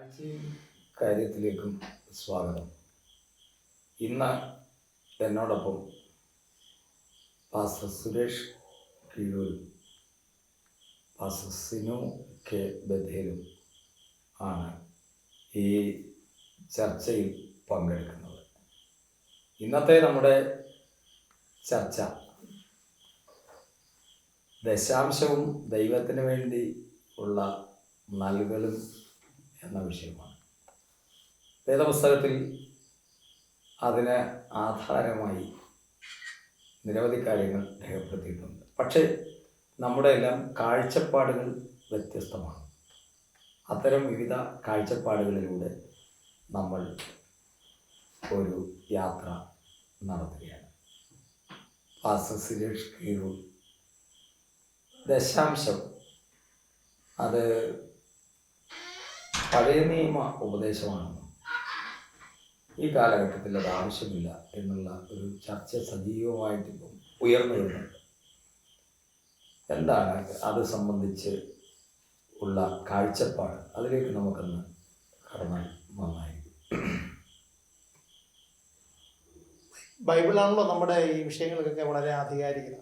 കാഴ്ചയും കാര്യത്തിലേക്കും സ്വാഗതം. ഇന്ന് എന്നോടൊപ്പം പാസ്റ്റർ സുരേഷ് കീഴൂരും പാസ്റ്റർ സിനു കെ ബഥേലും ആണ് ഈ ചർച്ചയിൽ പങ്കെടുക്കുന്നത്. ഇന്നത്തെ നമ്മുടെ ചർച്ച ദശാംശവും ദൈവത്തിന് വേണ്ടി ഉള്ള നൽകലും എന്ന വിഷയമാണ്. വേദപുസ്തകത്തിൽ അതിന് ആധാരമായി നിരവധി കാര്യങ്ങൾ രേഖപ്പെടുത്തിയിട്ടുണ്ട്. പക്ഷേ നമ്മുടെ എല്ലാം കാഴ്ചപ്പാടുകൾ വ്യത്യസ്തമാണ്. അത്തരം വിവിധ കാഴ്ചപ്പാടുകളിലൂടെ നമ്മൾ ഒരു യാത്ര നടത്തുകയാണ്. പാസ്റ്റർ സുരേഷ് കീഴൂർ ദശാംശം അത് പഴയ നിയമ ഉപദേശമാണെന്നും ഈ കാലഘട്ടത്തിൽ അത് ആവശ്യമില്ല എന്നുള്ള ഒരു ചർച്ച സജീവമായിട്ടിപ്പം ഉയർന്നു വരുന്നുണ്ട്. എന്താണ് അത് സംബന്ധിച്ച് ഉള്ള കാഴ്ചപ്പാട്? അതിലേക്ക് നമുക്കൊന്ന് കടന്നാൽ നന്നായിരിക്കും. ബൈബിളാണല്ലോ നമ്മുടെ ഈ വിഷയങ്ങൾക്കൊക്കെ വളരെ ആധികാരികത.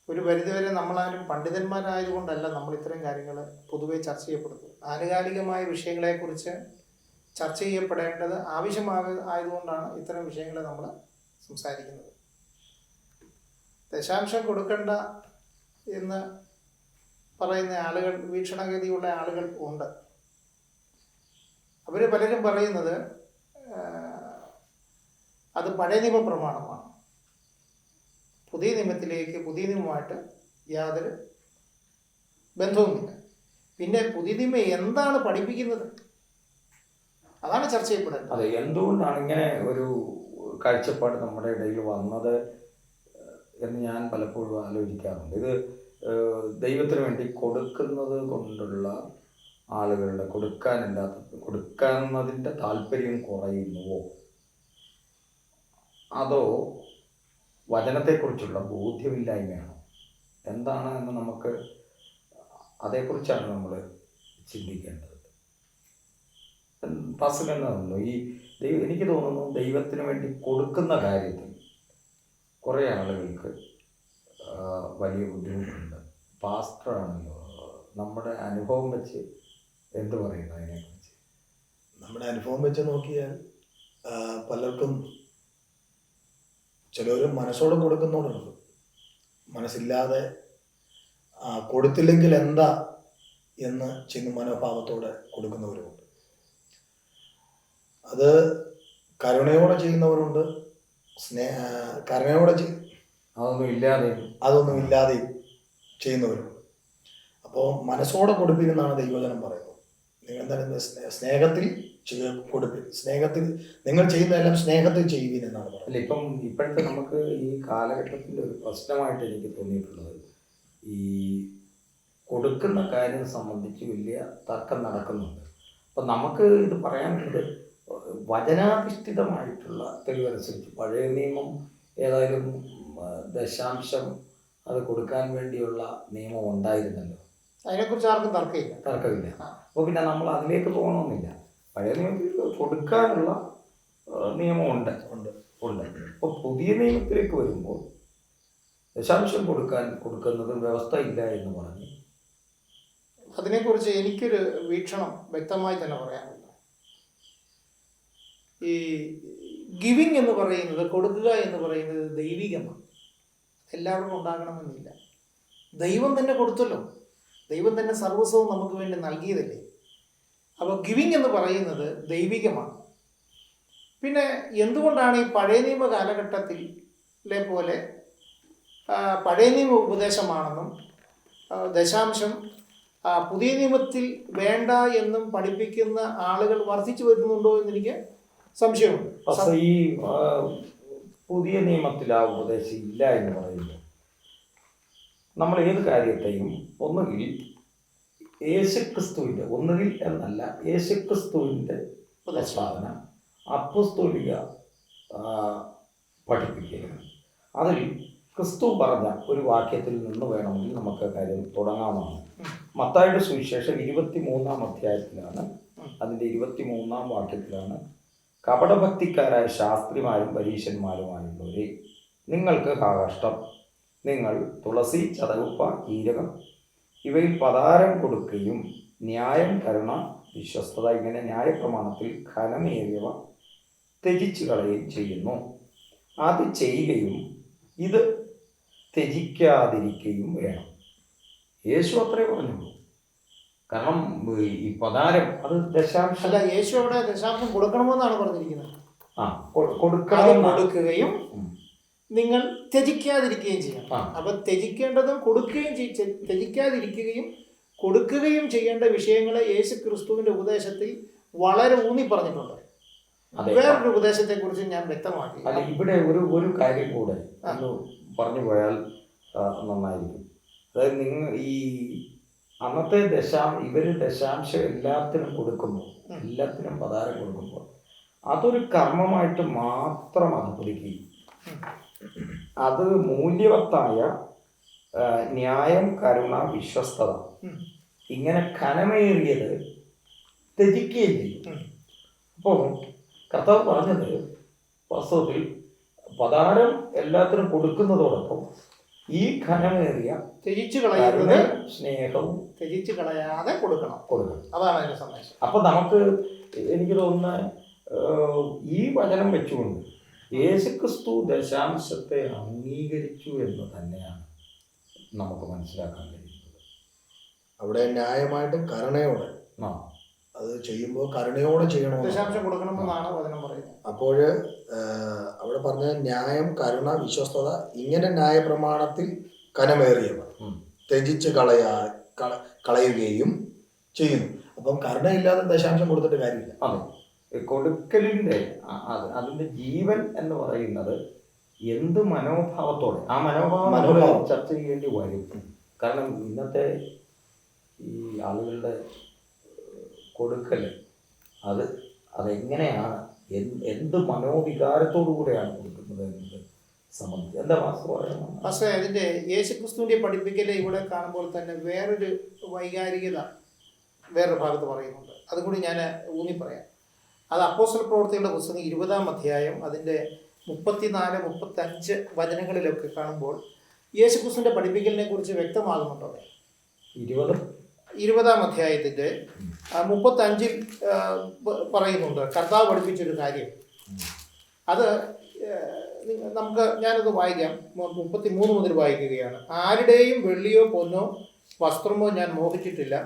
ഒരു പരിധിവരെ നമ്മളാരും പണ്ഡിതന്മാരായതുകൊണ്ടല്ല നമ്മൾ ഇത്തരം കാര്യങ്ങൾ പൊതുവെ ചർച്ച ചെയ്യപ്പെടുന്നത്. ആനുകാലികമായ വിഷയങ്ങളെക്കുറിച്ച് ചർച്ച ചെയ്യപ്പെടേണ്ടത് ആയതുകൊണ്ടാണ് ഇത്തരം വിഷയങ്ങൾ നമ്മൾ സംസാരിക്കുന്നത്. ദശാംശം കൊടുക്കണ്ട എന്ന് പറയുന്ന ആളുകൾ, വീക്ഷണഗതിയുള്ള ആളുകൾ ഉണ്ട്. അവർ പലരും പറയുന്നത് അത് പഴയ നിയമ പ്രമാണമാണ്, പുതിയ നിയമമായിട്ട് യാതൊരു ബന്ധവുമില്ല. പിന്നെ പുതിയ നിയമം എന്താണ് പഠിപ്പിക്കുന്നത്, അതാണ് ചർച്ച ചെയ്യപ്പെടുന്നത്. അതെ, എന്തുകൊണ്ടാണ് ഇങ്ങനെ ഒരു കാഴ്ചപ്പാട് നമ്മുടെ ഇടയിൽ വന്നത് എന്ന് ഞാൻ പലപ്പോഴും ആലോചിക്കാറുണ്ട്. ഇത് ദൈവത്തിന് വേണ്ടി കൊടുക്കുന്നത് കൊണ്ടുള്ള ആളുകളുടെ കൊടുക്കുന്നതിൻ്റെ താല്പര്യം കുറയുന്നുവോ, അതോ വചനത്തെക്കുറിച്ചുള്ള ബോധ്യമില്ലായ്മയാണോ, എന്താണ് എന്ന് നമുക്ക് അതേക്കുറിച്ചാണ് നമ്മൾ ചിന്തിക്കേണ്ടത്. പാസ്റ്ററിനാണല്ലോ എനിക്ക് തോന്നുന്നു ദൈവത്തിന് വേണ്ടി കൊടുക്കുന്ന കാര്യത്തിൽ കുറേ ആളുകൾക്ക് വലിയ ബുദ്ധിമുട്ടുണ്ട്. പാസ്റ്ററാണല്ലോ, നമ്മുടെ അനുഭവം വെച്ച് എന്ത് പറയുന്നു അതിനെക്കുറിച്ച്? നമ്മുടെ അനുഭവം വെച്ച് നോക്കിയാൽ പലർക്കും, ചിലർ മനസ്സോടെ കൊടുക്കുന്നവരുണ്ട്, മനസ്സില്ലാതെ കൊടുത്തില്ലെങ്കിൽ എന്താ എന്ന് ചിന്ത മനോഭാവത്തോടെ കൊടുക്കുന്നവരുമുണ്ട്. അത് കരുണയോടെ ചെയ്യുന്നവരുണ്ട്, അതൊന്നും ഇല്ലാതെ ചെയ്യുന്നവരുണ്ട്. അപ്പോൾ മനസ്സോടെ കൊടുപ്പിക്കുന്നതാണ് ദൈവജനം പറയുന്നത്. നിങ്ങൾ തന്നെ സ്നേഹത്തിൽ കൊടുപ്പിൻ, സ്നേഹത്തിൽ നിങ്ങൾ ചെയ്യുന്നതെല്ലാം സ്നേഹത്തിൽ ചെയ്യുവിൻ എന്നാണ് പറയുന്നത്. അല്ല, ഇപ്പോഴത്തെ നമുക്ക് ഈ കാലഘട്ടത്തിൻ്റെ ഒരു പ്രശ്നമായിട്ട് എനിക്ക് തോന്നിയിട്ടുള്ളത്, ഈ കൊടുക്കുന്ന കാര്യം സംബന്ധിച്ച് വലിയ തർക്കം നടക്കുന്നുണ്ട്. അപ്പം നമുക്ക് ഇത് പറയാനുള്ളത്, വചനാധിഷ്ഠിതമായിട്ടുള്ള തെളിവനുസരിച്ച് പഴയ നിയമം ഏതായാലും ദശാംശം അത് കൊടുക്കാൻ വേണ്ടിയുള്ള നിയമം ഉണ്ടായിരുന്നല്ലോ, അതിനെക്കുറിച്ച് ആർക്കും തർക്കമില്ല. അപ്പോൾ പിന്നെ നമ്മൾ അതിലേക്ക് പോകണമെന്നില്ല. പഴയ നിയമത്തിൽ കൊടുക്കാനുള്ള നിയമമുണ്ട്. അപ്പോൾ പുതിയ നിയമത്തിലേക്ക് വരുമ്പോൾ ദശാംശം കൊടുക്കുന്നത് വ്യവസ്ഥ ഇല്ല എന്ന് പറഞ്ഞ്, അതിനെക്കുറിച്ച് എനിക്കൊരു വീക്ഷണം വ്യക്തമായി തന്നെ പറയാനുണ്ട്. ഈ ഗിവിങ് എന്ന് പറയുന്നത്, കൊടുക്കുക എന്ന് പറയുന്നത് ദൈവികമാണ്, എല്ലാവർക്കും ഉണ്ടാകണമെന്നില്ല. ദൈവം തന്നെ കൊടുത്തല്ലോ, ദൈവം തന്നെ സർവസ്വവും നമുക്ക് വേണ്ടി നൽകിയതല്ലേ. അപ്പോൾ ഗിവിങ് എന്ന് പറയുന്നത് ദൈവികമാണ്. പിന്നെ എന്തുകൊണ്ടാണ് ഈ പഴയ നിയമ കാലഘട്ടത്തിലെ പോലെ പഴയ നിയമ ഉപദേശമാണെന്നും ദശാംശം പുതിയ നിയമത്തിൽ വേണ്ട എന്നും പഠിപ്പിക്കുന്ന ആളുകൾ വർദ്ധിച്ചു വരുന്നുണ്ടോ എന്ന് എനിക്ക് സംശയമുണ്ട്. ഈ പുതിയ നിയമത്തിൽ ആ ഉപദേശം ഇല്ല എന്ന് പറയുന്നു. നമ്മൾ ഏത് കാര്യത്തെയും ഒന്നുകിൽ യേശുക്രിസ്തുവിൻ്റെ, ഒന്നുകിൽ എന്നല്ല, യേശുക്രിസ്തുവിൻ്റെ പ്രസ്താവന, അപ്പോസ്തോലിക പഠിപ്പിക്കലാണ്. അതിൽ ക്രിസ്തു പറഞ്ഞ ഒരു വാക്യത്തിൽ നിന്ന് വേണമെങ്കിൽ നമുക്ക് കാര്യം തുടങ്ങാമെന്നാണ്. മത്തായിയുടെ സുവിശേഷം 23-ാം അധ്യായത്തിലാണ്, അതിൻ്റെ 23-ാം വാക്യത്തിലാണ്, കപടഭക്തിക്കാരായ ശാസ്ത്രിമാരും പരീശന്മാരുമായുള്ളവരെ, നിങ്ങൾക്ക് കഷ്ടം. നിങ്ങൾ തുളസി, ചതവുപ്പ, ജീരകം ഇവയിൽ പതാരം കൊടുക്കുകയും ന്യായം, കരുണ, വിശ്വസ്തത ഇങ്ങനെ ന്യായപ്രമാണത്തിൽ ഘനമേറിയവ ത്യജിച്ചു കളയുകയും ചെയ്യുന്നു. അത് ചെയ്യുകയും ഇത് ത്യജിക്കാതിരിക്കുകയും വേണം. യേശു അത്രേ പറഞ്ഞുള്ളൂ. കാരണം ഈ പതാരം അത് ദശാംശം അല്ല, യേശു അവിടെ ദശാംശം കൊടുക്കണമെന്നാണ് പറഞ്ഞിരിക്കുന്നത്. കൊടുക്കുകയും നിങ്ങൾ ത്യജിക്കാതിരിക്കുകയും ചെയ്യണം. അപ്പൊ ത്യജിക്കേണ്ടതും ത്യജിക്കാതിരിക്കുകയും കൊടുക്കുകയും ചെയ്യേണ്ട വിഷയങ്ങളെ യേശു ക്രിസ്തുവിന്റെ ഉപദേശത്തിൽ വളരെ ഊന്നി പറഞ്ഞിട്ടുണ്ട്. വേറൊരു ഉപദേശത്തെ കുറിച്ച് ഞാൻ വ്യക്തമാക്കി. ഇവിടെ ഒരു കാര്യം കൂടെ ഒന്ന് പറഞ്ഞു പോയാൽ നന്നായിരിക്കും. അതായത് നിങ്ങൾ ഈ അന്നത്തെ ഇവര് ദശാംശം എല്ലാത്തിനും കൊടുക്കുമ്പോൾ, എല്ലാത്തിനും പതാരം കൊടുക്കുമ്പോൾ അതൊരു കർമ്മമായിട്ട് മാത്രം അത് പിടിക്കുകയും അത് മൂല്യവത്തായ ന്യായം, കരുണ, വിശ്വസ്തത ഇങ്ങനെ ഘനമേറിയത് ത്യജിക്കുകയും ചെയ്യും. അപ്പോൾ കർത്താവ് പറഞ്ഞത് വാസ്തവത്തിൽ പതാരം എല്ലാത്തിനും കൊടുക്കുന്നതോടൊപ്പം ഈ ഘനമേറിയ ത്യജിച്ചു കളയുന്നത് സ്നേഹവും ത്യജിച്ചു കളയാതെ കൊടുക്കണം. അതാണ് അതിന്റെ സന്ദേശം. അപ്പൊ നമുക്ക് എനിക്ക് തോന്നുന്ന ഈ വചനം വെച്ചുകൊണ്ട് യേശുക്രിസ്തു ദശാംശത്തെ അംഗീകരിച്ചു എന്ന് തന്നെയാണ് നമുക്ക് മനസ്സിലാക്കാൻ കഴിയുന്നത്. അവിടെ ന്യായമായിട്ടും കരുണയോടെ അത് ചെയ്യുമ്പോൾ കരുണയോടെ ചെയ്യണം, ദശാംശം കൊടുക്കണമെന്നാണ് വചനം പറയുന്നത്. അപ്പോൾ അവിടെ പറഞ്ഞ ന്യായം, കരുണ, വിശ്വസ്തത ഇങ്ങനെ ന്യായപ്രമാണത്തിൽ കനമേറിയവർ ത്യജിച്ച് കളയുകയും ചെയ്യുന്നു. അപ്പം കരുണയില്ലാതെ ദശാംശം കൊടുത്തിട്ട് കാര്യമില്ല. അതെ, കൊടുക്കലിൻ്റെ അതിൻ്റെ ജീവൻ എന്ന് പറയുന്നത് എന്ത് മനോഭാവത്തോടെ, ആ മനോഭാവം ചർച്ച ചെയ്യേണ്ടി വരും. കാരണം ഇന്നത്തെ ഈ ആളുകളുടെ കൊടുക്കൽ അതെങ്ങനെയാണ്, എന്ത് മനോവികാരത്തോടു കൂടെയാണ് കൊടുക്കുന്നത് എന്നത് സംബന്ധിച്ച് എന്താ പക്ഷേ അതിൻ്റെ യേശുക്രിസ്തുവിൻ്റെ പഠിപ്പിക്കൽ ഇവിടെ കാണുമ്പോൾ തന്നെ വേറൊരു വൈകാരികത വേറൊരു ഭാഗത്ത് പറയുന്നുണ്ട്. അതും കൂടി ഞാൻ ഊന്നി പറയാം. അത് അപ്പോസ്തല പ്രവൃത്തികളുടെ പുസ്തകം 20-ാം അധ്യായം അതിൻ്റെ 34-35 വചനങ്ങളിലൊക്കെ കാണുമ്പോൾ യേശുക്രിസ്തുവിൻ്റെ പഠിപ്പിക്കലിനെ കുറിച്ച് വ്യക്തമാകുന്നുണ്ടോ? 20-ാം അധ്യായത്തിൻ്റെ 35-ൽ പറയുന്നുണ്ട് കർത്താവ് പഠിപ്പിച്ചൊരു കാര്യം. അത് ഞാനത് വായിക്കാം. 33 മുതൽ വായിക്കുകയാണ്. ആരുടെയും വെള്ളിയോ പൊന്നോ വസ്ത്രമോ ഞാൻ മോഹിച്ചിട്ടില്ല.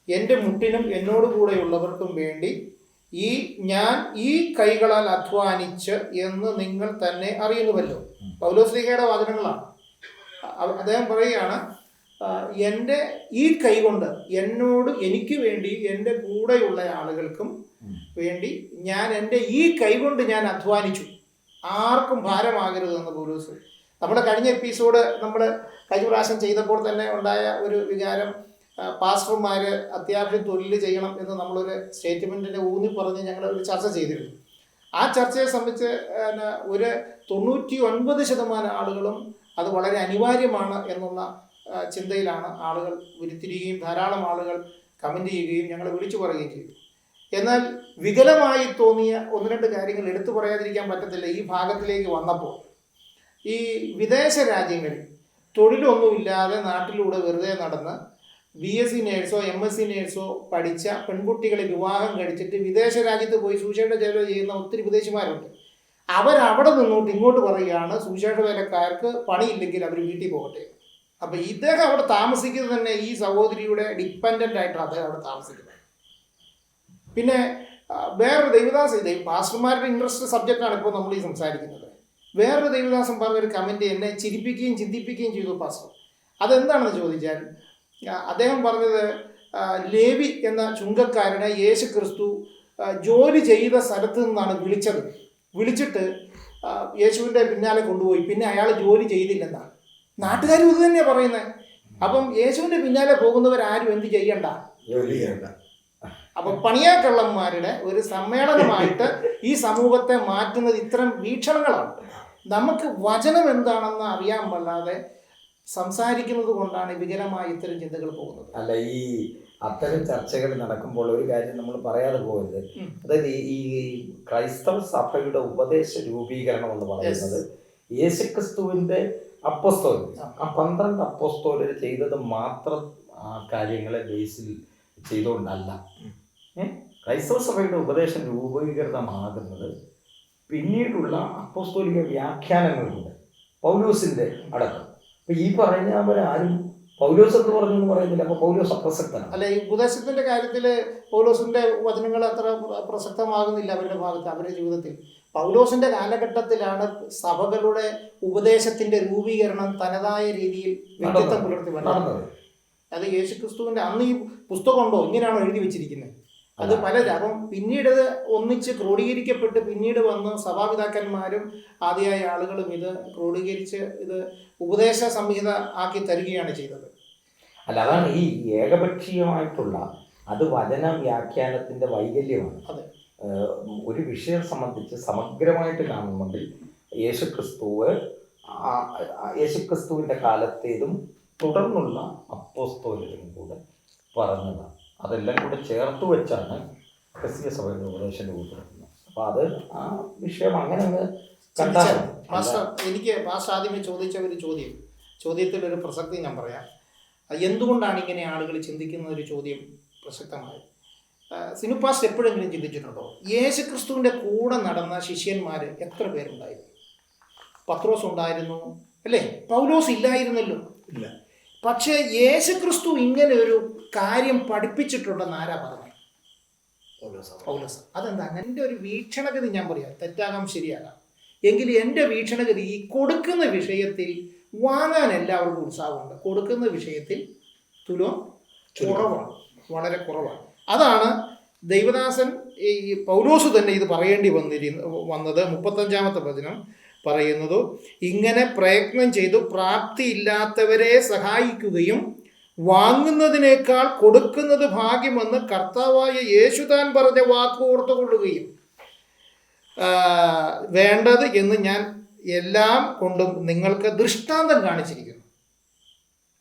എൻ്റെ മുട്ടിനും എന്നോട് കൂടെയുള്ളവർക്കും വേണ്ടി ഞാൻ ഈ കൈകളാൽ അധ്വാനിച്ച് എന്ന് നിങ്ങൾ തന്നെ അറിയുന്നുവല്ലോ. പൗലോസ്ലീഹയുടെ വചനങ്ങളാണ്. അദ്ദേഹം പറയുകയാണ്, എൻ്റെ ഈ കൈ കൊണ്ട് എനിക്ക് വേണ്ടി എൻ്റെ കൂടെയുള്ള ആളുകൾക്കും വേണ്ടി എൻ്റെ ഈ കൈ കൊണ്ട് ഞാൻ അധ്വാനിച്ചു, ആർക്കും ഭാരമാകരുതെന്ന് പൗലോസ്. നമ്മുടെ കഴിഞ്ഞ എപ്പിസോഡ് നമ്മൾ കഴിഞ്ഞ പ്രാവശ്യം ചെയ്തപ്പോൾ തന്നെ ഉണ്ടായ ഒരു വികാരം, പാസ്റ്റർമാർ അത്യാവശ്യം തൊഴിൽ ചെയ്യണം എന്ന് നമ്മളൊരു സ്റ്റേറ്റ്മെൻറ്റിനെ ഊന്നി പറഞ്ഞ് ഞങ്ങൾ ഒരു ചർച്ച ചെയ്തിരുന്നു. ആ ചർച്ചയെ സംബന്ധിച്ച് ഒരു 99% ആളുകളും അത് വളരെ അനിവാര്യമാണ് എന്നുള്ള ചിന്തയിലാണ് ആളുകൾ ഉരുത്തിരിയുകയും ധാരാളം ആളുകൾ കമൻ്റ് ചെയ്യുകയും ഞങ്ങളെ വിളിച്ചു പറയുകയും ചെയ്തു. എന്നാൽ വികലമായി തോന്നിയ 1-2 കാര്യങ്ങൾ എടുത്തു പറയാതിരിക്കാൻ പറ്റത്തില്ല. ഈ ഭാഗത്തിലേക്ക് വന്നപ്പോൾ ഈ വിദേശ രാജ്യങ്ങളിൽ തൊഴിലൊന്നുമില്ലാതെ നാട്ടിലൂടെ വെറുതെ നടന്ന് BSc നേഴ്സോ MSc നേഴ്സോ പഠിച്ച പെൺകുട്ടികളെ വിവാഹം കഴിച്ചിട്ട് വിദേശ രാജ്യത്ത് പോയി സുവിശേഷ സേവ ചെയ്യുന്ന ഒത്തിരി വിദേശിമാരുണ്ട്. അവരവിടെ നിന്നോട്ട് ഇങ്ങോട്ട് പറയുകയാണ് സുവിശേഷ വേലക്കാർക്ക് പണിയില്ലെങ്കിൽ അവർ വീട്ടിൽ പോകട്ടെ. അപ്പം ഇദ്ദേഹം അവിടെ താമസിക്കുന്നത് തന്നെ ഈ സഹോദരിയുടെ ഡിപ്പെൻഡൻ്റ് ആയിട്ടാണ് അദ്ദേഹം അവിടെ താമസിക്കുന്നത്. പിന്നെ വേറൊരു പാസ്റ്റർമാരുടെ ഇൻട്രസ്റ്റ് സബ്ജക്റ്റാണ് ഇപ്പോൾ നമ്മൾ ഈ സംസാരിക്കുന്നത്. വേറൊരു ദൈവദാസൻ പറഞ്ഞൊരു കമൻറ്റ് എന്നെ ചിരിപ്പിക്കുകയും ചിന്തിപ്പിക്കുകയും ചെയ്തു പാസ്റ്റർ. അതെന്താണെന്ന് ചോദിച്ചാൽ അദ്ദേഹം പറഞ്ഞത് ലേവി എന്ന ചുങ്കക്കാരനെ യേശു ക്രിസ്തു ജോലി ചെയ്ത സ്ഥലത്ത് നിന്നാണ് വിളിച്ചിട്ട് യേശുവിൻ്റെ പിന്നാലെ കൊണ്ടുപോയി. പിന്നെ അയാൾ ജോലി ചെയ്തില്ലെന്നാണ് നാട്ടുകാരും ഇത് തന്നെയാണ് പറയുന്നത്. അപ്പം യേശുവിൻ്റെ പിന്നാലെ പോകുന്നവരാരും എന്ത് ചെയ്യണ്ട, ജോലി ചെയ്യണ്ട. അപ്പം പണിയാക്കള്ളന്മാരുടെ ഒരു സമ്മേളനമായിട്ട് ഈ സമൂഹത്തെ മാറ്റുന്നത് ഇത്തരം വീക്ഷണങ്ങളാണ്. നമുക്ക് വചനം എന്താണെന്ന് അറിയാൻ പാടില്ലാതെ സംസാരിക്കുന്നത് കൊണ്ടാണ് വികലമായ ഇത്തരം ചിന്തകൾ പോകുന്നത്. അല്ല, ഈ അത്തരം ചർച്ചകൾ നടക്കുമ്പോൾ ഒരു കാര്യം നമ്മൾ പറയാതെ പോകരുത്. അതായത് ഈ ക്രൈസ്തവ സഭയുടെ ഉപദേശ രൂപീകരണം എന്ന് പറയുന്നത് യേശുക്രിസ്തുവിന്റെ അപ്പോസ്തലർ, ആ 12 അപ്പോസ്തലർ ചെയ്തത് മാത്രം ആ കാര്യങ്ങളെ ബേസിൽ ചെയ്തുകൊണ്ടല്ല. ക്രൈസ്തവ സഭയുടെ ഉപദേശം രൂപീകൃതമാകുന്നത് പിന്നീടുള്ള അപ്പോസ്തോലിക വ്യാഖ്യാനങ്ങളുണ്ട്, പൗലോസിന്റെ അടക്കം. അപ്പൊ ഈ പറഞ്ഞവരാരും പൗലോസ് എന്ന് പറഞ്ഞൊന്നും പറയുന്നില്ല. അപ്പൊ പൗലോസ് അപ്രസക്തനാണ്. അല്ല, ഈ ഉപദേശത്തിന്റെ കാര്യത്തിൽ പൗലോസിന്റെ വചനങ്ങൾ അത്ര പ്രസക്തമാകുന്നില്ല അവരുടെ ഭാഗത്ത്, അവരുടെ ജീവിതത്തിൽ. പൗലോസിന്റെ കാലഘട്ടത്തിലാണ് സഭകളുടെ ഉപദേശത്തിന്റെ രൂപീകരണം തനതായ രീതിയിൽ വ്യക്തിത്വം പുലർത്തി വരുന്നത്. അത് യേശുക്രിസ്തുവിന്റെ അന്ന് ഈ പുസ്തകം ഉണ്ടോ, ഇങ്ങനെയാണോ എഴുതി വെച്ചിരിക്കുന്നത്? അത് അപ്പം പിന്നീട് ഇത് ഒന്നിച്ച് ക്രോഡീകരിക്കപ്പെട്ട് പിന്നീട് വന്ന് സഭാപിതാക്കന്മാരും ആദ്യമായ ആളുകളും ഇത് ക്രോഡീകരിച്ച് ഇത് ഉപദേശ സംഹിത ആക്കി തരികയാണ് ചെയ്തത്. അല്ല, അതാണ് ഈ ഏകപക്ഷീയമായിട്ടുള്ള അത് വചന വ്യാഖ്യാനത്തിന്റെ വൈകല്യമാണ്. അതെ, ഒരു വിഷയം സംബന്ധിച്ച് സമഗ്രമായിട്ട് കാണുന്നുണ്ടെങ്കിൽ യേശുക്രിസ്തുവിന്റെ കാലത്തേതും തുടർന്നുള്ള അപ്പോസ്തലരും കൂടെ പറഞ്ഞതാണ്. അതെല്ലാം കൂടെ ചേർത്ത് വെച്ചാണ് ക്രിസ്തീയ സഭയുടെ ഉപദേശം രൂപപ്പെടുത്തുന്നത്. അപ്പൊ അത് ആ വിഷയം അങ്ങനെ കണ്ടാൽ എനിക്ക് ആദ്യമേ ചോദിച്ച ഒരു ചോദ്യത്തിലൊരു പ്രസക്തി ഞാൻ പറയാം. എന്തുകൊണ്ടാണ് ഇങ്ങനെ ആളുകൾ ചിന്തിക്കുന്ന ഒരു ചോദ്യം പ്രസക്തമായി. സിനുപാസ്റ്റ് എപ്പോഴെങ്കിലും ചിന്തിച്ചിട്ടുണ്ടോ? യേശുക്രിസ്തുവിന്റെ കൂടെ നടന്ന ശിഷ്യന്മാർ എത്ര പേരുണ്ടായിരുന്നു? പത്രോസ് ഉണ്ടായിരുന്നു, അല്ലേ? പൗലോസ് ഇല്ലായിരുന്നല്ലോ. ഇല്ല. പക്ഷേ യേശുക്രിസ്തു ഇങ്ങനെ ഒരു കാര്യം പഠിപ്പിച്ചിട്ടുണ്ടെന്ന് ആരാ പറഞ്ഞത്? പൗലോസ്. അതെന്താ? എൻ്റെ ഒരു വീക്ഷണഗതി ഞാൻ പറയാം, തെറ്റാകാം ശരിയാകാം. എങ്കിലും എൻ്റെ വീക്ഷണഗതി ഈ കൊടുക്കുന്ന വിഷയത്തിൽ വാങ്ങാൻ എല്ലാവർക്കും ഉത്സാഹമുണ്ട്. കൊടുക്കുന്ന വിഷയത്തിൽ തുലം കുറവാണ്, വളരെ കുറവാണ്. അതാണ് ദൈവദാസൻ ഈ പൗലോസ് തന്നെ ഇത് പറയേണ്ടി വന്നത്. 35-ാമത്തെ വചനം പറയുന്നത്, ഇങ്ങനെ പ്രയത്നം ചെയ്തു പ്രാപ്തിയില്ലാത്തവരെ സഹായിക്കുകയും വാങ്ങുന്നതിനേക്കാൾ കൊടുക്കുന്നത് ഭാഗ്യമെന്ന് കർത്താവായ യേശു താൻ പറഞ്ഞ വാക്ക് ഓർത്തുകൊള്ളുകയും വേണ്ടത് എന്ന് ഞാൻ എല്ലാം കൊണ്ടും നിങ്ങൾക്ക് ദൃഷ്ടാന്തം കാണിച്ചിരിക്കുന്നു.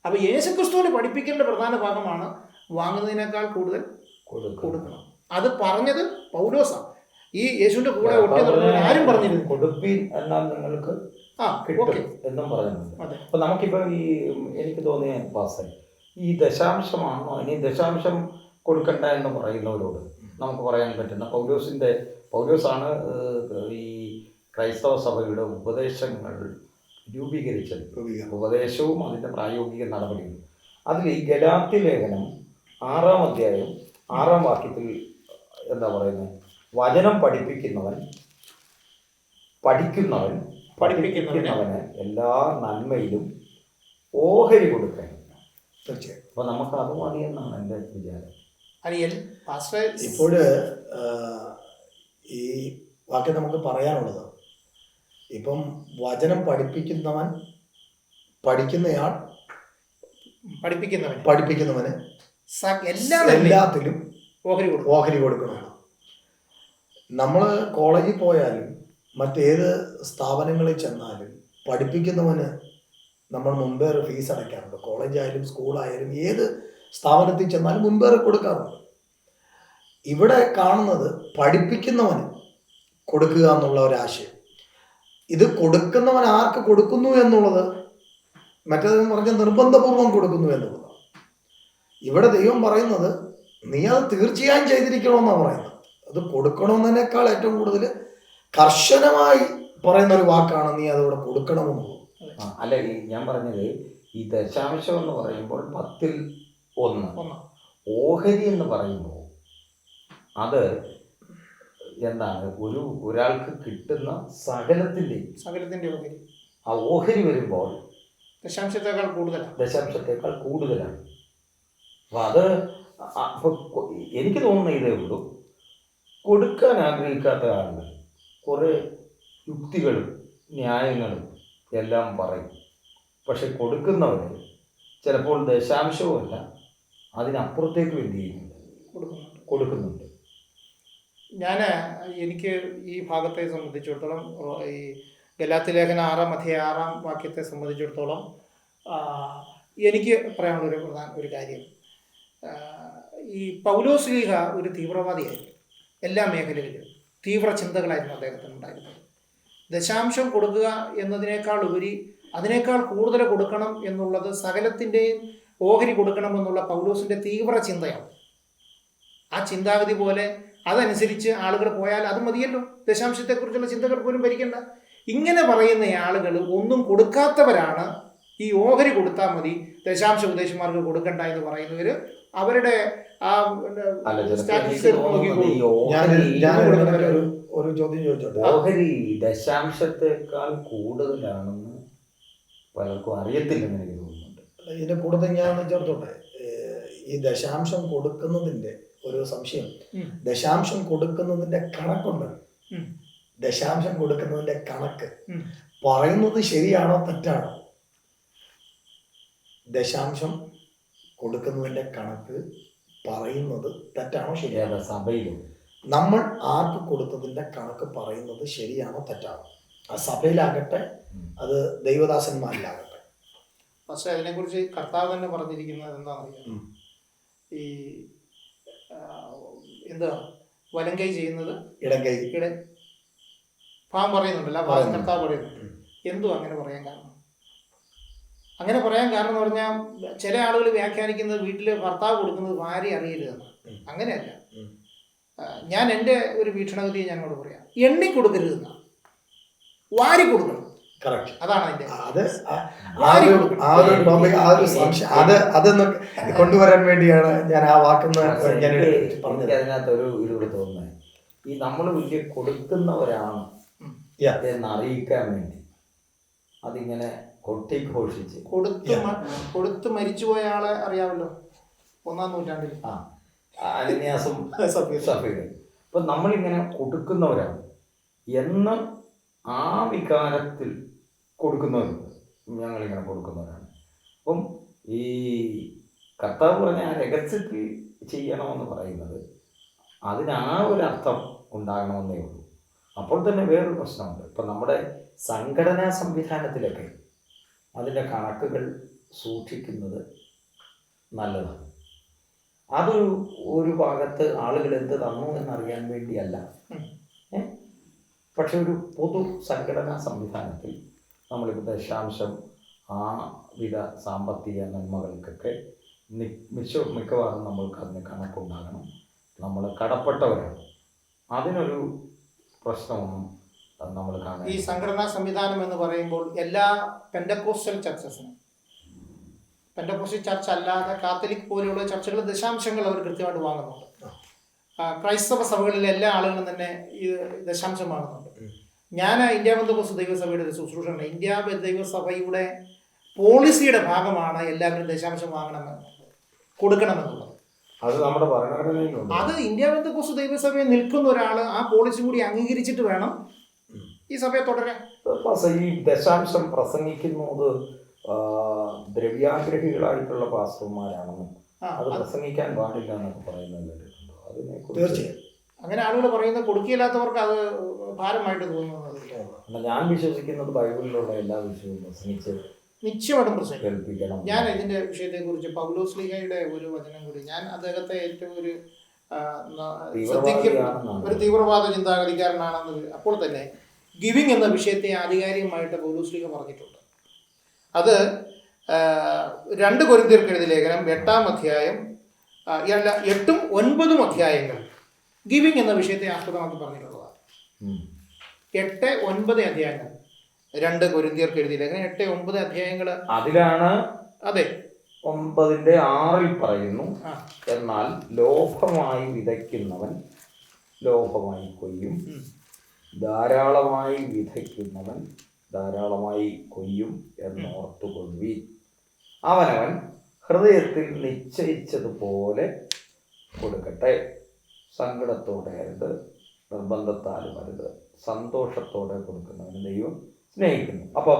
അപ്പൊ യേശുക്രിസ്തുവിനെ പഠിപ്പിക്കേണ്ട പ്രധാന ഭാഗമാണ് വാങ്ങുന്നതിനേക്കാൾ കൂടുതൽ കൊടുക്കണം. അത് പറഞ്ഞത് പൗലോസാണ്. ഈ യേശുവിന്റെ കൂടെ ഒട്ടി നടന്നവർ ആരും പറഞ്ഞിരുന്നു കൊടുപ്പീൻ എന്നാൽ നിങ്ങൾക്ക് കിട്ടും എന്നും പറയുന്നുണ്ട്. അപ്പൊ നമുക്കിപ്പോ എനിക്ക് തോന്നിയ പാസ് ഈ ദശാംശമാണോ, ഇനി ദശാംശം കൊടുക്കണ്ട എന്ന് പറയുന്നവരോട് നമുക്ക് പറയാൻ പറ്റുന്ന പൗലോസാണ് ഈ ക്രൈസ്തവ സഭയുടെ ഉപദേശങ്ങൾ രൂപീകരിച്ചത്. ഉപദേശവും അതിൻ്റെ പ്രായോഗിക നടപടികളും. അതിൽ ഈ ഗലാത്യ ലേഖനം 6-ാം അധ്യായം 6-ാം വാക്യത്തിൽ എന്താ പറയുന്നത്? വചനം പഠിപ്പിക്കുന്നവന് എല്ലാ നന്മയിലും ഓഹരി കൊടുക്കാൻ. തീർച്ചയായും. അപ്പൊ നമുക്ക് അത് മതി എന്നാണ് എൻ്റെ വിചാരം. ഇപ്പോൾ ഈ വാക്യം നമുക്ക് പറയാനുള്ളത്, ഇപ്പം വചനം പഠിപ്പിക്കുന്നവന് എല്ലാത്തിലും ഓഹരി കൊടുക്കണം. നമ്മൾ കോളേജിൽ പോയാലും മറ്റേത് സ്ഥാപനങ്ങളിൽ ചെന്നാലും പഠിപ്പിക്കുന്നവന് നമ്മൾ മുൻപേറെ ഫീസ് അടയ്ക്കാറുണ്ട്. കോളേജായാലും സ്കൂളായാലും ഏത് സ്ഥാപനത്തിൽ ചെന്നാലും മുൻപേറെ കൊടുക്കാറുണ്ട്. ഇവിടെ കാണുന്നത് പഠിപ്പിക്കുന്നവന് കൊടുക്കുക എന്നുള്ള ഒരാശയം. ഇത് കൊടുക്കുന്നവൻ ആർക്ക് കൊടുക്കുന്നു എന്നുള്ളത്, മറ്റേതെന്ന് പറഞ്ഞാൽ നിർബന്ധപൂർവം കൊടുക്കുന്നു എന്നുള്ളതാണ്. ഇവിടെ ദൈവം പറയുന്നത് നീ അത് തീർച്ചയായും ചെയ്തിരിക്കണമെന്നാണ് പറയുന്നത്. അത് കൊടുക്കണമെന്നതിനേക്കാൾ ഏറ്റവും കൂടുതൽ കർശനമായി പറയുന്ന ഒരു വാക്കാണ് നീ അതോടെ കൊടുക്കണമെന്നുള്ളത്. അല്ല, ഞാൻ പറഞ്ഞത് ഈ ദശാംശം എന്ന് പറയുമ്പോൾ 10-ൽ 1, ഓഹരി എന്ന് പറയുമ്പോൾ അത് എന്താണ്? ഒരാൾക്ക് കിട്ടുന്ന സകലത്തിൻ്റെ ഓഹരി. ആ ഓഹരി വരുമ്പോൾ ദശാംശത്തേക്കാൾ കൂടുതലാണ്. അപ്പൊ അത് എനിക്ക് തോന്നുന്ന ഇതേ ഉള്ളൂ, കൊടുക്കാൻ ആഗ്രഹിക്കാത്ത ആളുകൾ കുറേ യുക്തികളും ന്യായങ്ങളും എല്ലാം പറയും. പക്ഷെ കൊടുക്കുന്നവർ ചിലപ്പോൾ ദശാംശവുമല്ല, അതിനപ്പുറത്തേക്ക് എന്ത് ചെയ്യുന്നുണ്ട്? കൊടുക്കുന്നുണ്ട്. എനിക്ക് ഈ ഭാഗത്തെ സംബന്ധിച്ചിടത്തോളം, ഈ ഗലാത്യ ലേഖനം 6-ാം അധ്യായം 6-ാം വാക്യത്തെ സംബന്ധിച്ചിടത്തോളം ആ, എനിക്ക് പറയാനുള്ള ഒരു കാര്യം, ഈ പൗലോസ് ലീഹ ഒരു തീവ്രവാദിയായിരുന്നു. എല്ലാ മേഖലകളിലും തീവ്ര ചിന്തകളായിരുന്നു അദ്ദേഹത്തിന് ഉണ്ടായിരുന്നത്. ദശാംശം കൊടുക്കുക എന്നതിനേക്കാൾ ഉപരി അതിനേക്കാൾ കൂടുതൽ കൊടുക്കണം എന്നുള്ളത്, സകലത്തിൻ്റെയും ഓഹരി കൊടുക്കണമെന്നുള്ള പൗലോസിൻ്റെ തീവ്ര ചിന്തയാണ്. ആ ചിന്താഗതി പോലെ അതനുസരിച്ച് ആളുകൾ പോയാൽ അത് മതിയല്ലോ, ദശാംശത്തെക്കുറിച്ചുള്ള ചിന്തകൾ പോലും ഭരിക്കേണ്ട. ഇങ്ങനെ പറയുന്ന ആളുകൾ ഒന്നും കൊടുക്കാത്തവരാണ്. ഈ ഓഹരി കൊടുത്താൽ മതി, ദശാംശ ഉപദേശന്മാർക്ക് കൊടുക്കണ്ട എന്ന് പറയുന്നവർ അവരുടെ ആ ഒരു ചോദ്യം ചോദിച്ചോട്ടെ. ഓഹരി ദശാംശത്തെക്കാൾ കൂടുതലാണെന്ന് പലർക്കും അറിയത്തില്ലെന്ന് എനിക്ക് തോന്നുന്നുണ്ട്. ഇതിന്റെ കൂടുതൽ ഞാൻ ചേർത്തോട്ടെ. ഈ ദശാംശം കൊടുക്കുന്നതിന്റെ ഒരു സംശയം, ദശാംശം കൊടുക്കുന്നതിന്റെ കണക്കുണ്ട്. ദശാംശം കൊടുക്കുന്നതിന്റെ കണക്ക് പറയുന്നത് ശരിയാണോ തെറ്റാണോ? ദശാംശം കൊടുക്കുന്നതിന്റെ കണക്ക് പറയുന്നത് തെറ്റാണോ ശരിയാണോ? സഭയിലും നമ്മൾ ആർക്ക് കൊടുത്തതിന്റെ കണക്ക് പറയുന്നത് ശരിയാണോ തെറ്റാണോ? ആ സഭയിലാകട്ടെ, അത് ദൈവദാസന്മാരിലാകട്ടെ. പക്ഷെ അതിനെക്കുറിച്ച് കർത്താവ് തന്നെ പറഞ്ഞിരിക്കുന്നത് എന്താണെന്നറിയാം. ഈ എന്താ വലം കൈ ചെയ്യുന്നത് ഇടങ്കൈ ഭാഗം പറയുന്നുണ്ടല്ലോ, ആ ഭാഗം കർത്താവ് പറയുന്നുണ്ട്. എന്തോ അങ്ങനെ പറയാൻ കാരണം? അങ്ങനെ പറയാൻ കാരണം എന്ന് പറഞ്ഞാൽ, ചില ആളുകൾ വ്യാഖ്യാനിക്കുന്നത് വീട്ടിൽ ഭർത്താവ് കൊടുക്കുന്നത് ഭാര്യ അറിയരുതെന്ന്. അങ്ങനെയല്ല. ഞാൻ എൻ്റെ ഒരു വീക്ഷണഗതിയെ ഞാനോട് പറയാം, എണ്ണി കൊടുക്കരുതെന്ന, വാരി കൊടുക്കണം. അതാണ് അതിന്റെ അതൊന്ന് കൊണ്ടുവരാൻ വേണ്ടിയാണ് ഞാൻ ആ വാക്കെന്ന് എനിക്ക് അതിനകത്തൊരു ഇതുകൂടെ തോന്നുന്നത്, ഈ നമ്മൾ വലിയ കൊടുക്കുന്നവരാണ് എന്നറിയിക്കാൻ വേണ്ടി അതിങ്ങനെ കൊട്ടിഘോഷിച്ച് കൊടുത്ത് മരിച്ചുപോയ ആളെ അറിയാമല്ലോ, 1-ാം നൂറ്റാണ്ടിൽ അനന്യാസും സഫീറും. അപ്പൊ നമ്മളിങ്ങനെ കൊടുക്കുന്നവരാണ് എന്ന് ആ വികാരത്തിൽ കൊടുക്കുന്നവരുണ്ട്. ഞങ്ങളിങ്ങനെ കൊടുക്കുന്നവരാണ്. അപ്പം ഈ കർത്താവ് പറഞ്ഞ ആ രഹസ്യത്തിൽ ചെയ്യണമെന്ന് പറയുന്നത് അതിന് ആ ഒരു അർത്ഥം ഉണ്ടാകണമെന്നേ ഉള്ളൂ. അപ്പോൾ തന്നെ വേറൊരു പ്രശ്നമുണ്ട്. ഇപ്പം നമ്മുടെ സംഘടനാ സംവിധാനത്തിലൊക്കെ അതിൻ്റെ കണക്കുകൾ സൂക്ഷിക്കുന്നത് നല്ലതാണ്. അതൊരു ഒരു ഭാഗത്ത് ആളുകൾ എന്ത് തന്നു എന്നറിയാൻ വേണ്ടിയല്ല, പക്ഷെ ഒരു പൊതു സംഘടനാ സംവിധാനത്തിൽ നമ്മളിപ്പോൾ ദശാംശം ആ വിധ സാമ്പത്തിക നന്മകൾക്കൊക്കെ മിക്കവാറും നമ്മൾക്ക് അതിന് കണക്കുണ്ടാകണം. നമ്മൾ കടപ്പെട്ടവരാണ്. അതിനൊരു പ്രശ്നമൊന്നും നമ്മൾ കാണാൻ. ഈ സംഘടനാ സംവിധാനം എന്ന് പറയുമ്പോൾ എല്ലാ പെന്തക്കോസ്റ്റൽ ചർച്ചസിനും, പെന്തക്കോസ്റ്റൽ ചർച്ച അല്ലാതെ കാത്തലിക് പോലെയുള്ള ചർച്ചകൾ ദശാംശങ്ങൾ അവർ കൃത്യമായിട്ട് വാങ്ങുന്നുണ്ട്. ക്രൈസ്തവ സഭകളിലെ എല്ലാ ആളുകളും തന്നെ ഈ ദശാംശം വാങ്ങുന്നുണ്ട്. ഞാൻ ഇന്ത്യ പെന്തക്കോസ്ത് ദൈവസഭയുടെ ഒരു ശുശ്രൂഷകനാണ്. ഇന്ത്യ ദൈവസഭയുടെ പോളിസിയുടെ ഭാഗമാണ് എല്ലാവരും ദശാംശം കൊടുക്കണമെന്നുള്ളത്. അത് നമ്മുടെ ഭരണഘടനയിലുണ്ട്. അത് ഇന്ത്യ പെന്തക്കോസ്ത് ദൈവസഭയിൽ നിൽക്കുന്ന ഒരാൾ ആ പോളിസി കൂടി അംഗീകരിച്ചിട്ട് വേണം ഈ സഭയെ തുടരാൻ. ഈ ദശാംശം പ്രസംഗിക്കുന്നത് ദ്രവ്യാഗ്രഹികളായിട്ടുള്ള പാസ്റ്റർമാരാണെന്നും അത് പ്രസംഗിക്കാൻ പാടില്ല എന്നൊക്കെ പറയുന്നത് തീർച്ചയായും അങ്ങനെ ആളുകൾ പറയുന്നത് കൊടുക്കില്ലാത്തവർക്ക് അത് ഭാരമായിട്ട് തോന്നുന്നത്. ഞാൻ വിശ്വസിക്കുന്നത് ബൈബിളിലുള്ള എല്ലാ വിഷയവും പ്രസംഗിച്ച് നിശ്ചയമായിട്ടും പ്രസംഗിക്കണം. ഞാൻ ഇതിന്റെ വിഷയത്തെക്കുറിച്ച് പൗലോസ് ലീഹയുടെ ഒരു വചനം കൂടി, ഞാൻ അദ്ദേഹത്തെ ഏറ്റവും ഒരു തീവ്രവാദ ചിന്താഗതിക്കാരനാണെന്ന് അപ്പോൾ തന്നെ ഗിവിങ് എന്ന വിഷയത്തെ ആധികാരികമായിട്ട് പൗലോസ് ലീഹ പറഞ്ഞിട്ടുണ്ട്. അത് 2 കൊരിന്ത്യർക്ക് എഴുതിയ ലേഖനം 8-ാം അധ്യായം 8ഉം 9ഉം അധ്യായങ്ങൾ ഗിവിങ് എന്ന വിഷയത്തെ ആസ്പദമാക്കി പറഞ്ഞിട്ടുള്ളതാണ്. 8-9 അധ്യായങ്ങൾ 2 കൊരിന്ത്യർക്ക് എഴുതിയ ലേഖനം 8-9 അധ്യായങ്ങൾ. അതിലാണ് അതെ 9:6 പറയുന്നു, എന്നാൽ ലോഭമായി വിതയ്ക്കുന്നവൻ ലോഭമായി കൊയ്യും, ധാരാളമായി വിതയ്ക്കുന്നവൻ ധാരാളമായി കൊയ്യും എന്നോർത്തുകൊള്ളുവീൻ. അവനവൻ ഹൃദയത്തിൽ നിശ്ചയിച്ചതുപോലെ കൊടുക്കട്ടെ, സങ്കടത്തോടെ അരുത്, നിർബന്ധത്താലും അരുത്, സന്തോഷത്തോടെ കൊടുക്കുന്നവന് ദൈവം സ്നേഹിക്കുന്നു. അപ്പം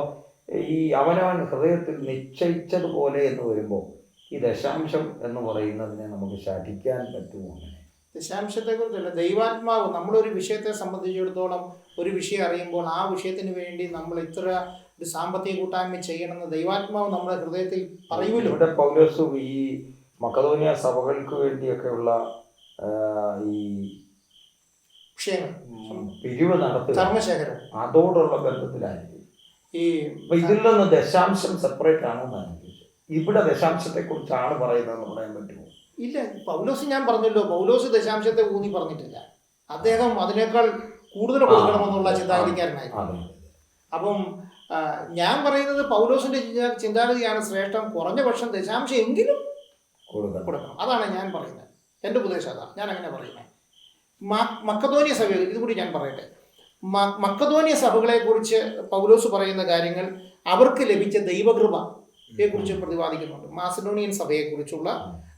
ഈ അവനവൻ ഹൃദയത്തിൽ നിശ്ചയിച്ചതുപോലെ എന്ന് വരുമ്പോൾ ഈ ദശാംശം എന്ന് പറയുന്നതിനെ നമുക്ക് ശഠിക്കാൻ പറ്റുമോ? അങ്ങനെ ദശാംശത്തെക്കുറിച്ചല്ല, ദൈവാത്മാവ് നമ്മളൊരു വിഷയത്തെ സംബന്ധിച്ചിടത്തോളം ഒരു വിഷയം അറിയുമ്പോൾ ആ വിഷയത്തിന് വേണ്ടി നമ്മൾ ഇത്ര ഒരു സാമ്പത്തിക കൂട്ടായ്മ ചെയ്യണമെന്ന് ദൈവാത്മാവ് നമ്മുടെ ഹൃദയത്തിൽ പറയുമല്ലോ. ഇവിടെ പൗലോസ് ഈ മക്കതോനിയ സഭകൾക്ക് വേണ്ടിയൊക്കെയുള്ള ഈ വിഷയങ്ങൾ പിരിവ് നടത്തുക, ചർമ്മശേഖരം, അതോടുള്ള ബന്ധത്തിലായിരിക്കും. ഈ അപ്പൊ ഇതിൽ നിന്ന് ദശാംശം സെപ്പറേറ്റ് ആണെന്നാണ് ഇവിടെ ദശാംശത്തെ കുറിച്ചാണ് പറയുന്നതെന്ന് പറയാൻ പറ്റുമോ? ഇല്ല, പൗലോസ് ഞാൻ പറഞ്ഞല്ലോ, പൗലോസ് ദശാംശത്തെ ഊന്നി പറഞ്ഞിട്ടില്ല. അദ്ദേഹം അതിനേക്കാൾ കൂടുതൽ കൊടുക്കണമെന്നുള്ള ചിന്താഗതിക്കാരനായിരുന്നു. അപ്പം ഞാൻ പറയുന്നത് പൗലോസിന്റെ ചിന്താഗതിയാണ് ശ്രേഷ്ഠം. കുറഞ്ഞ പക്ഷം ദശാംശം എങ്കിലും കൊടുക്കണം. അതാണ് ഞാൻ പറയുന്നത്. എൻ്റെ ഉപദേശം അതാണ്, ഞാൻ അങ്ങനെ പറയുന്നത്. മക്കതോനിയ സഭ, ഇതുകൂടി ഞാൻ പറയട്ടെ. മക്കതോനിയ സഭകളെ കുറിച്ച് പൗലോസ് പറയുന്ന കാര്യങ്ങൾ അവർക്ക് ലഭിച്ച ദൈവകൃപയെ കുറിച്ച് പ്രതിപാദിക്കുന്നുണ്ട്. മാസിഡോണിയൻ സഭയെക്കുറിച്ചുള്ള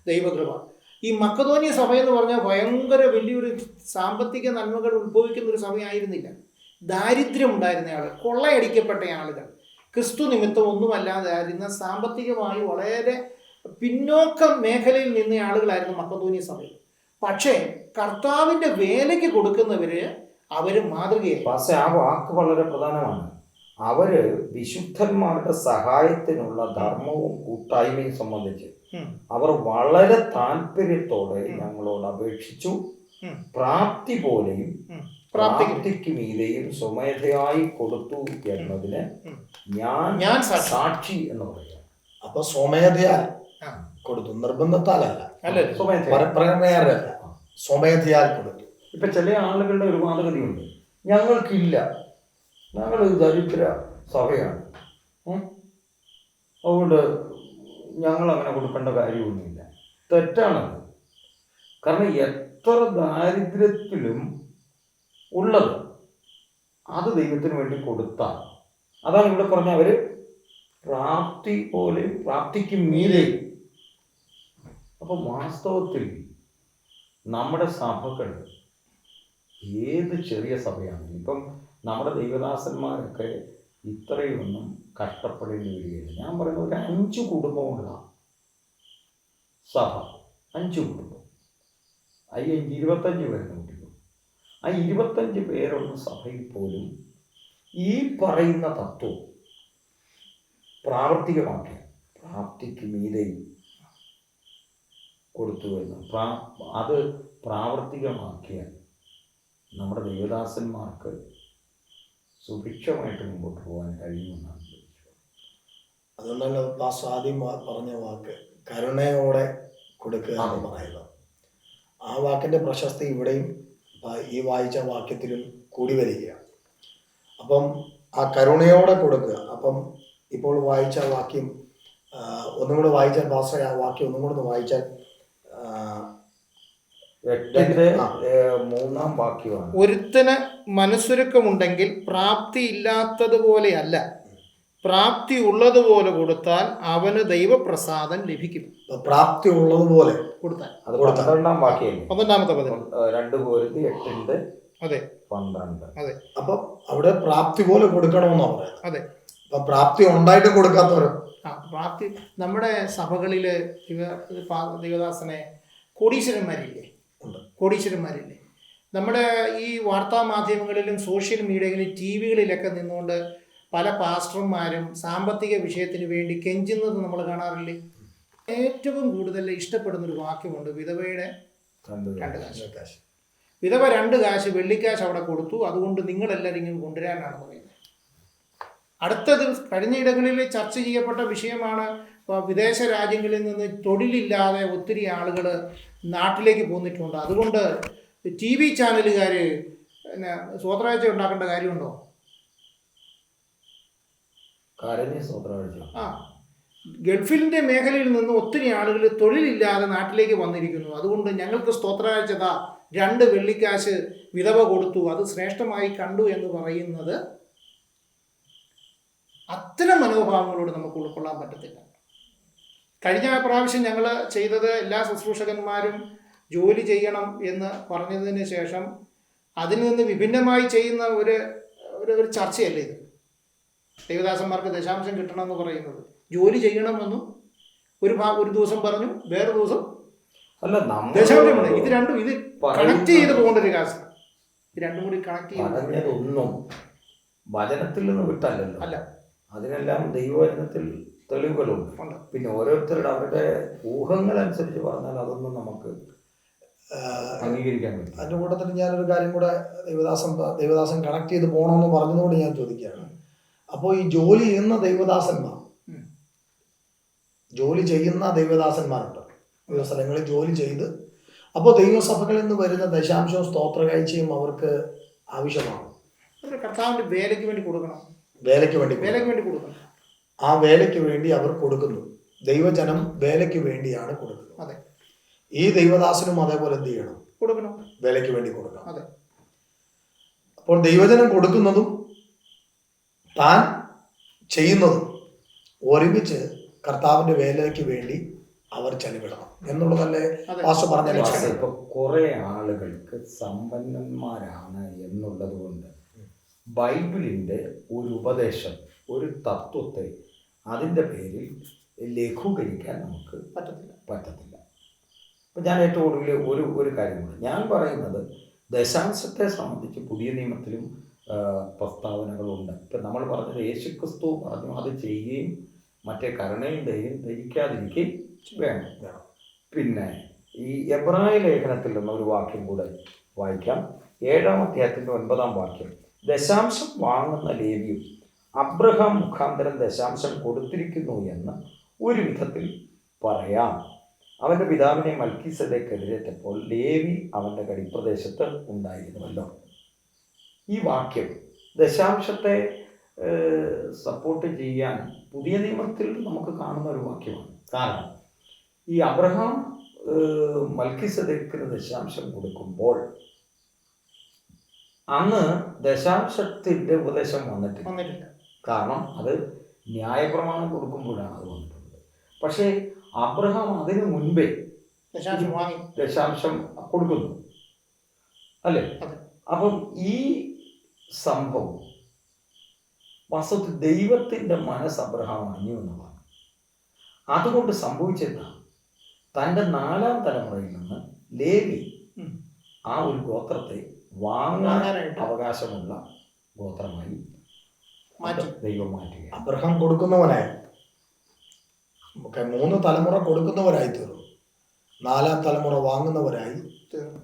ദൈവകൃപ. ഈ മക്കതോനിയ സഭ എന്ന് പറഞ്ഞാൽ ഭയങ്കര വലിയൊരു സാമ്പത്തിക നന്മകൾ ഉത്ഭവിക്കുന്ന ഒരു സഭയായിരുന്നില്ല. ദാരിദ്ര്യം ഉണ്ടായിരുന്ന ആളുകൾ, കൊള്ളയടിക്കപ്പെട്ട ആളുകൾ, ക്രിസ്തു നിമിത്തം ഒന്നുമല്ലാതെ ആയിരുന്ന സാമ്പത്തികമായി വളരെ പിന്നോക്ക മേഖലയിൽ നിന്ന ആളുകളായിരുന്നു മക്കതോനിയ സഭയിൽ. പക്ഷേ കർത്താവിൻ്റെ വേലയ്ക്ക് കൊടുക്കുന്നവര് അവര് മാതൃകയായി. പക്ഷേ ആ വാക്ക് വളരെ പ്രധാനമാണ്. അവര് വിശുദ്ധന്മാരുടെ സഹായത്തിനുള്ള ധർമ്മവും കൂട്ടായ്മയും സംബന്ധിച്ച് അവർ വളരെ താല്പര്യത്തോടെ ഞങ്ങളോട് അപേക്ഷിച്ചു. പ്രാപ്തി പോലെയും പ്രാപ്തിക്ക് മീതെയും സ്വമേധയായി കൊടുത്തു എന്നതിന് ഞാൻ സാക്ഷി എന്ന് പറയാം. അപ്പൊ സ്വമേധയാൽ കൊടുത്തു, നിർബന്ധത്താലല്ല, സ്വമേധയാൽ കൊടുത്തു. ഇപ്പൊ ചില ആളുകളുടെ ഒരു വാദഗതിയുണ്ട്, ഞങ്ങൾക്കില്ല, ഞങ്ങൾ ദരിദ്ര സഭയാണ്, അതുകൊണ്ട് ഞങ്ങൾ അങ്ങനെ കൊടുക്കേണ്ട കാര്യമൊന്നുമില്ല. തെറ്റാണത്. കാരണം എത്ര ദാരിദ്ര്യത്തിലും ഉള്ളത് അത് ദൈവത്തിന് വേണ്ടി കൊടുത്താൽ, അതാണ് ഇവിടെ പറഞ്ഞ അവര് പ്രാപ്തി പോലെ പ്രാപ്തിക്ക് മീതെയും. അപ്പം വാസ്തവത്തിൽ നമ്മുടെ സഭകൾ ഏത് ചെറിയ സഭയാണെങ്കിലും, ഇപ്പം നമ്മുടെ ദൈവദാസന്മാരൊക്കെ ഇത്രയൊന്നും കഷ്ടപ്പെടേണ്ടി വരികയില്ല. ഞാൻ പറയുന്നത് ഒരു 5 കുടുംബമുള്ള സഭ, 5 കുടുംബം, 25 പേരെ നോക്കിക്കോ. ആ 25 പേരുള്ള സഭയിൽ പോലും ഈ പറയുന്ന തത്വം പ്രാവർത്തികമാക്കിയ പ്രാപ്തിക്ക് മീതെയും കൊടുത്തു എന്ന് അത് പ്രാവർത്തികമാക്കിയാൽ നമ്മുടെ ദൈവദാസന്മാർക്ക് സുഭിക്ഷമായിട്ട് മുമ്പോട്ട് പോകാൻ കഴിയുമെന്നാണ്. അതുകൊണ്ടല്ലോ ആദ്യം പറഞ്ഞ വാക്ക് കരുണയോടെ കൊടുക്കുക എന്ന് പറയുന്നത്. ആ വാക്കിന്റെ പ്രശസ്തി ഇവിടെയും ഈ വായിച്ച വാക്യത്തിലും കൂടി വരികയാണ്. അപ്പം ആ കരുണയോടെ കൊടുക്കുക. അപ്പം ഇപ്പോൾ വായിച്ച വാക്യം ഒന്നും കൂടെ വായിച്ചാൽ പാസ്റ്റർ, ആ വാക്യം ഒന്നും കൂടെ വായിച്ചാൽ 3-ാം വാക്യമാണ്. ഒരുത്തന് മനസ്സുരുക്കമുണ്ടെങ്കിൽ പ്രാപ്തി ഇല്ലാത്തതുപോലെയല്ല, പ്രാപ്തി ഉള്ളതുപോലെ കൊടുത്താൽ അവന് ദൈവപ്രസാദം ലഭിക്കും. പ്രാപ്തി ഉള്ളതുപോലെ കൊടുത്താൽ. അത് 12-ാം വാക്യം, 12-ാമത്തെ 2 Korinth 8:12. അതെ. അപ്പം അവിടെ പ്രാപ്തി പോലെ കൊടുക്കണമെന്നാ പറയുന്നത്. അതെ. അപ്പൊ പ്രാപ്തി ഉണ്ടായിട്ട് കൊടുക്കാത്തവരോ? പ്രാപ്തി നമ്മുടെ സഭകളില് ദൈവദാസനെ കോടീശ്വരന്മാരില്ലേ? നമ്മുടെ ഈ വാർത്താ മാധ്യമങ്ങളിലും സോഷ്യൽ മീഡിയകളിലും TV-കളിലൊക്കെ നിന്നുകൊണ്ട് പല പാസ്റ്റർമാരും സാമ്പത്തിക വിഷയത്തിന് വേണ്ടി കെഞ്ചുന്നത് നമ്മൾ കാണാറില്ലേ? ഏറ്റവും കൂടുതൽ ഇഷ്ടപ്പെടുന്നൊരു വാക്യമുണ്ട്, വിധവയുടെ 2 കാശ്. വിധവ 2 കാശ് വെള്ളിക്കാശ് അവിടെ കൊടുത്തു, അതുകൊണ്ട് നിങ്ങളെല്ലാവരും ഇങ്ങനെ കൊണ്ടുവരാനാണ് പറയുന്നത്. അടുത്തത് കഴിഞ്ഞ ഇടങ്ങളിൽ ചർച്ച ചെയ്യപ്പെട്ട വിഷയമാണ് വിദേശ രാജ്യങ്ങളിൽ നിന്ന് തൊഴിലില്ലാതെ ഒത്തിരി ആളുകൾ നാട്ടിലേക്ക് പോന്നിട്ടുണ്ട്. അതുകൊണ്ട് TV ചാനലുകാർ പിന്നെ സ്വോത്രാഴ്ച ഉണ്ടാക്കേണ്ട കാര്യമുണ്ടോ? ഗൾഫിൻ്റെ മേഖലയിൽ നിന്ന് ഒത്തിരി ആളുകൾ തൊഴിലില്ലാതെ നാട്ടിലേക്ക് വന്നിരിക്കുന്നു. അതുകൊണ്ട് ഞങ്ങൾക്ക് സ്തോത്രാഴ്ചത 2 വെള്ളിക്കാശ് വിധവ കൊടുത്തു, അത് ശ്രേഷ്ഠമായി കണ്ടു എന്ന് പറയുന്നത് അത്തരം മനോഭാവങ്ങളോട് നമുക്ക് ഉൾക്കൊള്ളാൻ പറ്റത്തില്ല. കഴിഞ്ഞ പ്രാവശ്യം ഞങ്ങൾ ചെയ്തത് എല്ലാ ശുശ്രൂഷകന്മാരും ജോലി ചെയ്യണം എന്ന് പറഞ്ഞതിന് ശേഷം അതിൽ നിന്ന് വിഭിന്നമായി ചെയ്യുന്ന ഒരു ചർച്ചയല്ലേ ഇത്. ദൈവദാസന്മാർക്ക് ദശാംശം കിട്ടണമെന്ന് പറയുന്നത്, ജോലി ചെയ്യണമെന്നും ഒരു ദിവസം പറഞ്ഞു, വേറെ ദിവസം ദശാംശം. ഇത് രണ്ടും ഇത് കണക്ട് ചെയ്ത് പോകേണ്ട ഒരു കാശാണ്. ഇത് രണ്ടും കൂടി കണക്ട് ചെയ്തൊന്നും വചനത്തിൽ നിന്ന് വിട്ടല്ലോ. അല്ല, അതിനെല്ലാം ദൈവവചനത്തിൽ തെളിവുകളുണ്ട്. ഉണ്ട്. പിന്നെ ഓരോരുത്തരുടെ അവരുടെ ഊഹങ്ങളനുസരിച്ച് പറഞ്ഞാൽ അതൊന്നും നമുക്ക് അംഗീകരിക്കാൻ പറ്റും. അതിൻ്റെ കൂട്ടത്തിൽ ഞാനൊരു കാര്യം കൂടെ ദൈവദാസൻ കണക്ട് ചെയ്ത് പോകണമെന്ന് പറഞ്ഞതുകൊണ്ട് ഞാൻ ചോദിക്കുകയാണ്. അപ്പോൾ ഈ ജോലി ചെയ്യുന്ന ദൈവദാസന്മാരുണ്ട്, വിവിധ സ്ഥലങ്ങളിൽ ജോലി ചെയ്ത്. അപ്പോൾ ദൈവസഭകളിൽ നിന്ന് വരുന്ന ദശാംശവും സ്തോത്ര കാഴ്ചയും അവർക്ക് ആവശ്യമാണ്. കർത്താവിന്റെ വേലയ്ക്ക് വേണ്ടി കൊടുക്കണം. വേലയ്ക്ക് വേണ്ടി കൊടുക്കണം. ആ വേലയ്ക്ക് വേണ്ടി അവർ കൊടുക്കുന്നു. ദൈവജനം വേലയ്ക്ക് വേണ്ടിയാണ് കൊടുക്കുന്നത്. അതെ. ഈ ദൈവദാസനും അതേപോലെ എന്ത് ചെയ്യണം? കൊടുക്കണം. വേലയ്ക്ക് വേണ്ടി കൊടുക്കണം. അതെ. അപ്പോൾ ദൈവജനം കൊടുക്കുന്നതും താൻ ചെയ്യുന്നതും ഒരുമിച്ച് കർത്താവിന്റെ വേലയ്ക്ക് വേണ്ടി അവർ ചെലവിടണം എന്നുള്ളതല്ലേ പാസ്റ്റർ പറഞ്ഞ ലക്ഷ്യം. ഇപ്പൊ കുറെ ആളുകൾക്ക് സമ്പന്നന്മാരാണ് എന്നുള്ളത് കൊണ്ട് ബൈബിളിന്റെ ഒരു ഉപദേശം, ഒരു തത്വത്തെ അതിൻ്റെ പേരിൽ ലഘൂകരിക്കാൻ നമുക്ക് പറ്റത്തില്ല. അപ്പം ഞാൻ ഏറ്റവും ഒടുവിൽ ഒരു കാര്യം കൂടി ഞാൻ പറയുന്നത്, ദശാംശത്തെ സംബന്ധിച്ച് പുതിയ നിയമത്തിലും പ്രസ്താവനകളുണ്ട്. ഇപ്പം നമ്മൾ പറഞ്ഞത് യേശുക്രിസ്തു പറഞ്ഞു അത് ചെയ്യുകയും മറ്റേ കരുണയും ദയയും ധരിക്കാതിരിക്കുകയും വേണം. പിന്നെ ഈ എബ്രായ ലേഖനത്തിൽ നിന്ന് ഒരു വാക്യം കൂടെ വായിക്കാം. 7-ാം അധ്യായത്തിൻ്റെ 9-ാം വാക്യം. ദശാംശം വാങ്ങുന്ന ലേവിയും അബ്രഹാം മുഖാന്തരം ദശാംശം കൊടുത്തിരിക്കുന്നു എന്ന് ഒരു വിധത്തിൽ പറയാം. അവൻ്റെ പിതാവിനെ മൽക്കീസേദെക്കെതിരേറ്റപ്പോൾ ലേവി അവൻ്റെ കടിപ്രദേശത്ത് ഉണ്ടായിരുന്നുവല്ലോ. ഈ വാക്യം ദശാംശത്തെ സപ്പോർട്ട് ചെയ്യാൻ പുതിയ നിയമത്തിൽ നമുക്ക് കാണുന്ന ഒരു വാക്യമാണ്. കാരണം ഈ അബ്രഹാം മൽക്കീസേദെക്കിന് ദശാംശം കൊടുക്കുമ്പോൾ അന്ന് ദശാംശത്തിൻ്റെ ഉപദേശം വന്നിട്ടില്ല. കാരണം അത് ന്യായപ്രമാണം കൊടുക്കുമ്പോഴാണ് അത് വന്നിട്ടുള്ളത്. പക്ഷേ അബ്രഹാം അതിനു മുൻപേ ദശാംശം കൊടുക്കുന്നു അല്ലേ? അപ്പം ഈ സംഭവം വാസ്തവത്തിൽ ദൈവത്തിൻ്റെ മനസ്സ് അബ്രഹാം അറിഞ്ഞു എന്നുള്ളതാണ്. അതുകൊണ്ട് സംഭവിച്ചെന്താണ്, തൻ്റെ 4-ാം തലമുറയിൽ നിന്ന് ലേവി ആ ഒരു ഗോത്രത്തെ വാങ്ങാനായിട്ട് അവകാശമുള്ള ഗോത്രമായി ദൈവം മാറ്റുക. അബ്രഹാം കൊടുക്കുന്നവനായി 3 തലമുറ കൊടുക്കുന്നവരായി തീർന്നു, 4-ാം തലമുറ വാങ്ങുന്നവരായി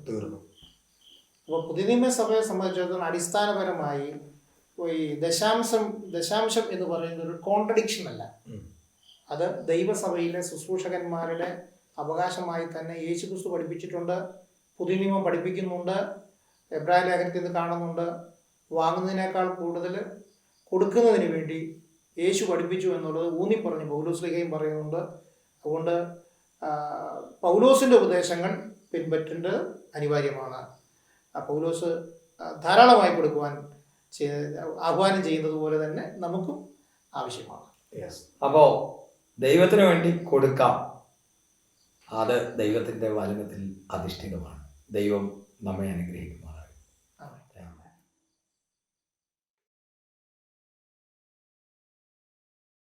തീർന്നു. അപ്പോൾ പുതിയ നിയമസഭയെ സംബന്ധിച്ചിടത്തോളം അടിസ്ഥാനപരമായി ഈ ദശാംശം എന്ന് പറയുന്ന ഒരു കോൺട്രഡിക്ഷൻ അല്ല. അത് ദൈവസഭയിലെ ശുശ്രൂഷകന്മാരുടെ അവകാശമായി തന്നെ യേശുക്രിസ്തു പഠിപ്പിച്ചിട്ടുണ്ട്, പുതിയ നിയമം പഠിപ്പിക്കുന്നുണ്ട്, എബ്രായ ലേഖനത്തിൽ നിന്ന് കാണുന്നുണ്ട്. വാങ്ങുന്നതിനേക്കാൾ കൂടുതൽ കൊടുക്കുന്നതിന് വേണ്ടി യേശു പഠിപ്പിച്ചു എന്നുള്ളത് ഊന്നിപ്പറഞ്ഞ് പൗലോസ്ലീഹയും പറയുന്നുണ്ട്. അതുകൊണ്ട് പൗലോസിൻ്റെ ഉപദേശങ്ങൾ പിൻപറ്റേണ്ടത് അനിവാര്യമാണ്. പൗലോസ് ധാരാളമായി കൊടുക്കുവാൻ ആഹ്വാനം ചെയ്യുന്നത് പോലെ തന്നെ നമുക്കും ആവശ്യമാണ്. അപ്പോൾ ദൈവത്തിന് വേണ്ടി കൊടുക്കാം, അത് ദൈവത്തിൻ്റെ വചനത്തിൽ അധിഷ്ഠിതമാണ്. ദൈവം നമ്മെ അനുഗ്രഹിക്കുന്നു.